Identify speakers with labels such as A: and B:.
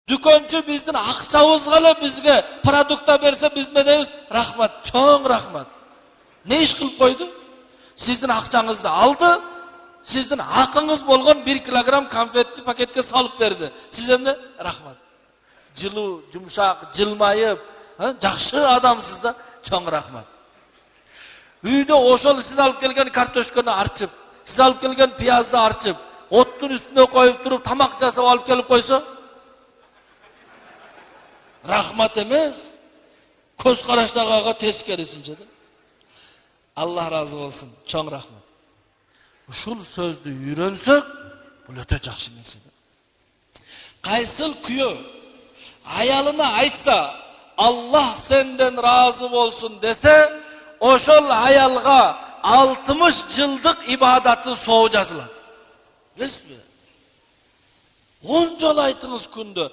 A: Дүкөнчү биздин акчабызга эле бизге продукта берсе биз не дейбиз? Рахмат, чоң рахмат. Не иш кылып койду? Сиздин акчаңызды алды, сиздин акыңыз болгон 1 килограмм конфетти пакетке салып берди. Сиз эмне? Рахмат. Жылуу, жумшак, жылмайып, жакшы адамсыз да, чоң рахмат. Үйдө ошол сиз алып келген картошканы арчып, сиз алып келген пиязды арчып, оттун үстүнө коюп туруп тамак жасап алып келип койсо, рахмат эмес, көз караштагыга тескерисинче да. Аллах разы болсун, чоң рахмат. Ушул сөздү үйрөнсөк, бул өтө жакшы нерсе. Кайсыл күйөө аялына айтса, Аллах сенден разы болсун десе, ошол аялга 60 жылдык ибадатын соо жазылат. Билесизби? 10 жол айтыңыз күндө,